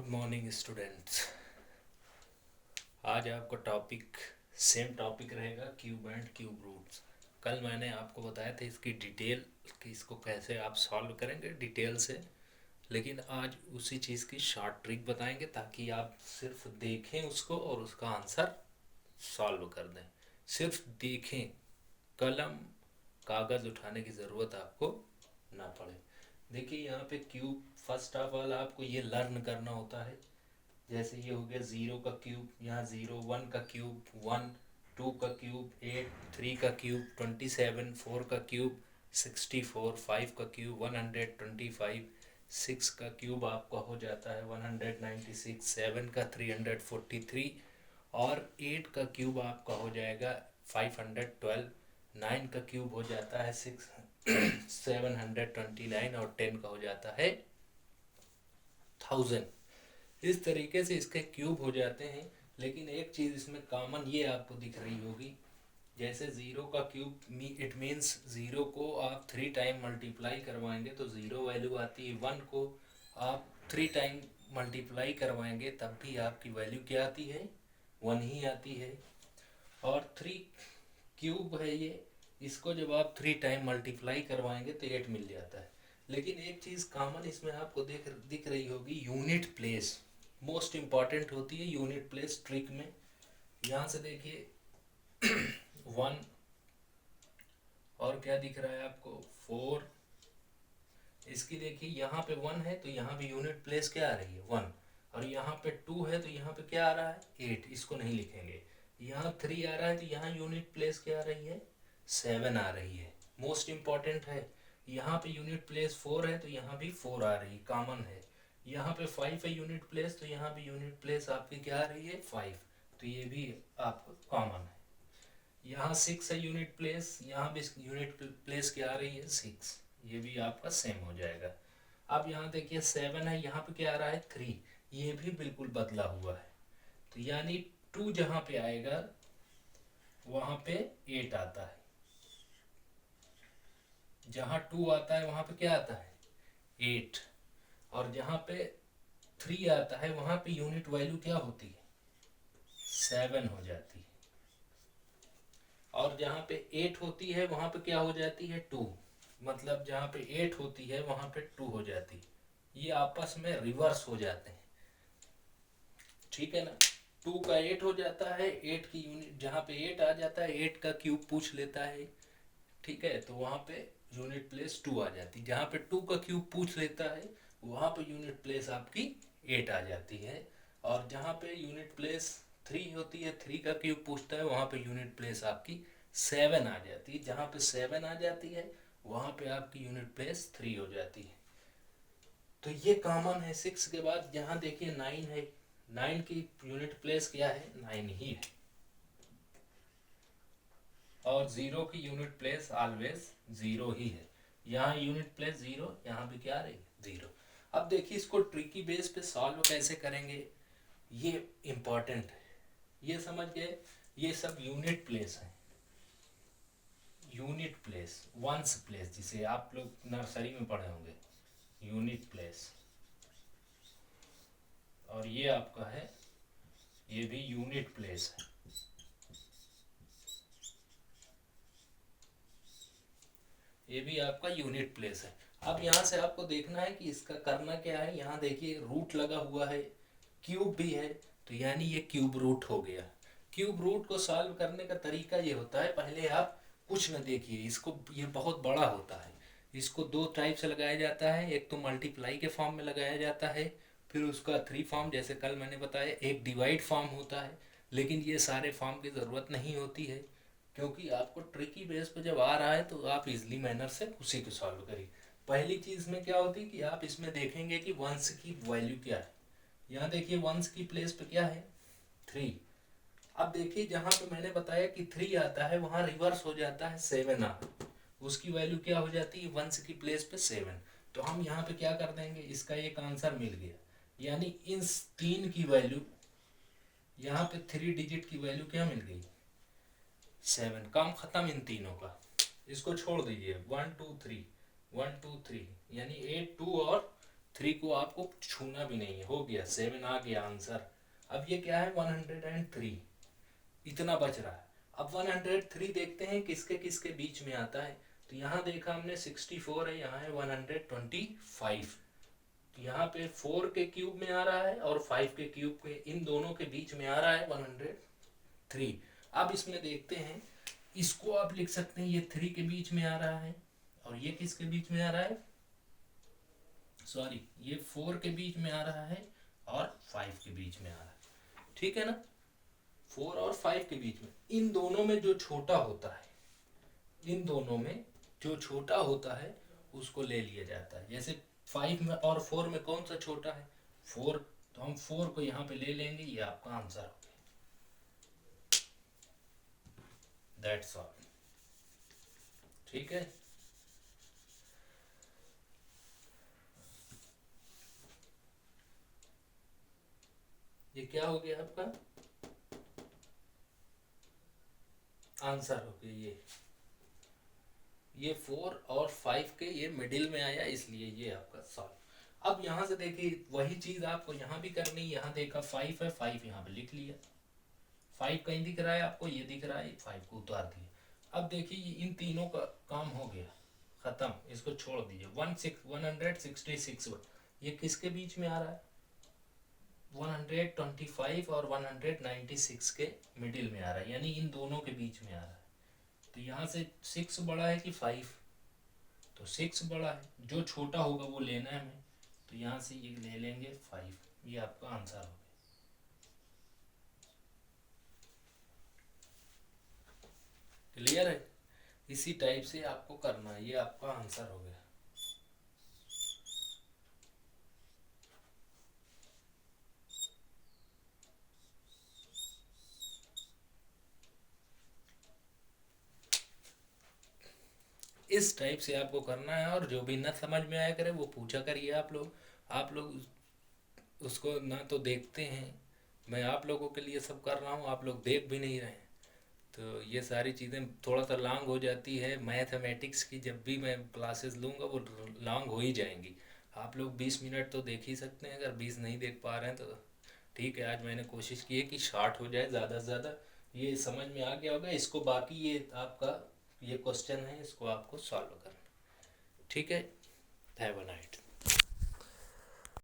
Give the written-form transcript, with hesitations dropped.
Good morning students. आज आपका topic same topic रहेगा क्यूब एंड क्यूब रूट्स। कल मैंने आपको बताया था इसकी डिटेल कि इसको कैसे आप सॉल्व करेंगे डिटेल से, लेकिन आज उसी चीज़ की शॉर्ट ट्रिक बताएंगे ताकि आप सिर्फ देखें उसको और उसका आंसर सॉल्व कर दें। सिर्फ देखें, कलम कागज़ उठाने की ज़रूरत आपको ना पड़े। देखिए यहाँ पे क्यूब, फर्स्ट ऑफ ऑल आपको ये लर्न करना होता है। जैसे ये हो गया 0 का क्यूब, यहाँ 0, 1 का क्यूब 1, 2 का क्यूब 8, 3 का क्यूब 27, 4 का क्यूब 64, 5 का क्यूब 125, 6 का क्यूब आपका हो जाता है 196, 7 का 343 और 8 का क्यूब आपका हो जाएगा 512, 9 का क्यूब हो जाता है 729 और 10 का हो जाता है 1000। इस तरीके से इसके क्यूब हो जाते हैं। लेकिन एक चीज़ इसमें कॉमन ये आपको दिख रही होगी, जैसे 0 का क्यूब इट मीन्स 0 को आप 3 टाइम मल्टीप्लाई करवाएंगे तो 0 वैल्यू आती है। 1 को आप 3 टाइम मल्टीप्लाई करवाएंगे तब भी आपकी वैल्यू क्या आती है, 1 ही आती है। और 3 क्यूब है ये, इसको जब आप 3 टाइम मल्टीप्लाई करवाएंगे तो 8 मिल जाता है। लेकिन एक चीज़ कॉमन इसमें आपको दिख रही होगी, यूनिट प्लेस मोस्ट इम्पॉर्टेंट होती है। यूनिट प्लेस ट्रिक में यहाँ से देखिए 1 और क्या दिख रहा है आपको 4। इसकी देखिए यहाँ पे 1 है तो यहाँ भी यूनिट प्लेस क्या आ रही है 1, और यहाँ पे 2 है तो यहाँ पे क्या आ रहा है 8, इसको नहीं लिखेंगे। यहाँ 3 आ रहा है तो यहाँ यूनिट प्लेस क्या आ रही है 7 आ रही है, मोस्ट इम्पॉर्टेंट है। यहाँ पे यूनिट प्लेस 4 है तो यहाँ भी 4 आ रही, कॉमन है। यहाँ पे 5 है यूनिट प्लेस तो यहाँ भी यूनिट प्लेस आपकी क्या आ रही है 5, तो ये भी आपको कॉमन है। यहाँ 6 है यूनिट प्लेस, यहाँ भी यूनिट प्लेस क्या आ रही है 6, ये भी आपका सेम हो जाएगा। अब यहाँ देखिए 7 है, यहाँ पे क्या आ रहा है 3, ये भी बिल्कुल बदला हुआ है। तो यानी 2 जहाँ पे आएगा वहाँ पे 8 आता है, जहाँ 2 आता है वहाँ पे क्या आता है 8, और जहाँ पे 3 आता है वहाँ पे यूनिट वैल्यू क्या होती है 7 हो जाती है, और जहाँ पे 8 होती है वहाँ पे क्या हो जाती है 2, मतलब जहाँ पे 8 होती है वहाँ पे 2 हो जाती है। ये आपस में रिवर्स हो जाते हैं, ठीक है ना। 2 का 8 हो जाता है, 8 की यूनिट जहाँ पे 8 आ जाता है 8 का क्यूब पूछ लेता है, ठीक है, तो वहाँ पे यूनिट प्लेस 2 आ जाती है। जहाँ पे 2 का क्यूब पूछ लेता है वहाँ पे यूनिट प्लेस आपकी 8 आ जाती है, और जहाँ पे यूनिट प्लेस 3 होती है, 3 का क्यूब पूछता है वहाँ पे यूनिट प्लेस आपकी 7 आ जाती है। जहाँ पे 7 आ जाती है वहाँ पे आपकी यूनिट प्लेस 3 हो जाती है। तो ये कॉमन है। 6 के बाद यहाँ देखिए 9 है, 9 की यूनिट प्लेस क्या है 9 ही है, और 0 की यूनिट प्लेस ऑलवेज 0 ही है। यहाँ यूनिट प्लेस 0, यहाँ भी क्या रही 0। अब देखिए इसको ट्रिकी बेस पे सॉल्व कैसे करेंगे, ये इम्पोर्टेंट है। ये समझ गए, ये सब यूनिट प्लेस है, यूनिट प्लेस, वंस प्लेस जिसे आप लोग नर्सरी में पढ़े होंगे, यूनिट प्लेस। और ये आपका है, ये भी यूनिट प्लेस है, ये भी आपका यूनिट प्लेस है। अब यहाँ से आपको देखना है कि इसका करना क्या है। यहाँ देखिए रूट लगा हुआ है, क्यूब भी है, तो यानी ये क्यूब रूट हो गया। क्यूब रूट को सॉल्व करने का तरीका ये होता है, पहले आप कुछ न देखिए इसको, ये बहुत बड़ा होता है। इसको दो टाइप से लगाया जाता है, एक तो मल्टीप्लाई के फॉर्म में लगाया जाता है, फिर उसका 3 फॉर्म जैसे कल मैंने बताया, एक डिवाइड फॉर्म होता है। लेकिन ये सारे फॉर्म की ज़रूरत नहीं होती है, क्योंकि आपको ट्रिकी बेस पे जब आ रहा है तो आप इजली मैनर से उसी को सॉल्व करिए। पहली चीज़ में क्या होती है कि आप इसमें देखेंगे कि वंस की वैल्यू क्या है। यहाँ देखिए वंस की प्लेस पे क्या है 3। अब देखिए जहाँ पे मैंने बताया कि 3 आता है वहाँ रिवर्स हो जाता है 7 आ, उसकी वैल्यू क्या हो जाती है वंस की प्लेस पे 7। तो हम यहाँ पे क्या कर देंगे, इसका एक आंसर मिल गया, यानी इन 3 की वैल्यू, यहाँ पे 3 डिजिट की वैल्यू क्या मिल गई 7। काम खत्म इन तीनों का, इसको छोड़ दीजिए 1 2 3, 1 2 3, यानी 8 2 और 3 को आपको छूना भी नहीं है, हो गया 7 आ गया आंसर। अब ये क्या है 103, इतना बच रहा है। अब 103 देखते हैं किसके किसके बीच में आता है। तो यहाँ देखा हमने 64 है, यहाँ है 125। तो यहाँ पे 4 के क्यूब में आ रहा है और 5 के क्यूब के इन दोनों के बीच में आ रहा है 103। अब इसमें देखते हैं, इसको आप लिख सकते हैं ये 3 के बीच में आ रहा है और ये किसके बीच में आ रहा है, सॉरी ये 4 के बीच में आ रहा है और 5 के बीच में आ रहा है, ठीक है ना। 4 और 5 के बीच में, इन दोनों में जो छोटा होता है, इन दोनों में जो छोटा होता है उसको ले लिया जाता है। जैसे 5 में और 4 में कौन सा छोटा है, 4, तो हम 4 को यहाँ पे ले लेंगे, ये आपका आंसर हो गया। दैट्स ऑल, ठीक है। ये क्या हो गया आपका आंसर हो गया, ये 4 और 5 के ये मिडिल में आया, इसलिए ये आपका सॉल्व। अब यहाँ से देखिए वही चीज आपको यहाँ भी करनी है। यहाँ देखा 5 है, 5 यहाँ पे लिख लिया, 5 कहीं दिख रहा है आपको, ये दिख रहा है, 5 को उतार दिया। अब देखिए इन तीनों का काम हो गया, खत्म, इसको छोड़ दीजिए। 166 ये किसके बीच में आ रहा है, 125 और 196 के मिडिल में आ रहा है, यानी इन दोनों के बीच में आ रहा है। तो यहाँ से 6 बड़ा है कि 5, तो 6 बड़ा है, जो छोटा होगा वो लेना है हमें, तो यहाँ से ये ले लेंगे 5, ये आपका आंसर हो गया। क्लियर है, इसी टाइप से आपको करना है, ये आपका आंसर हो गया। इस टाइप से आपको करना है, और जो भी ना समझ में आया करे वो पूछा करिए आप लोग। आप लोग उसको ना तो देखते हैं, मैं आप लोगों के लिए सब कर रहा हूँ, आप लोग देख भी नहीं रहे हैं। तो ये सारी चीज़ें थोड़ा सा लॉन्ग हो जाती है। मैथमेटिक्स की जब भी मैं क्लासेस लूँगा वो लॉन्ग हो ही जाएंगी। आप लोग 20 मिनट तो देख ही सकते हैं, अगर 20 नहीं देख पा रहे हैं तो ठीक है। आज मैंने कोशिश की है कि शॉर्ट हो जाए ज़्यादा से ज़्यादा। ये समझ में आ गया होगा इसको, बाकी ये आपका ये क्वेश्चन है, इसको आपको सॉल्व करना, ठीक है। Have a night.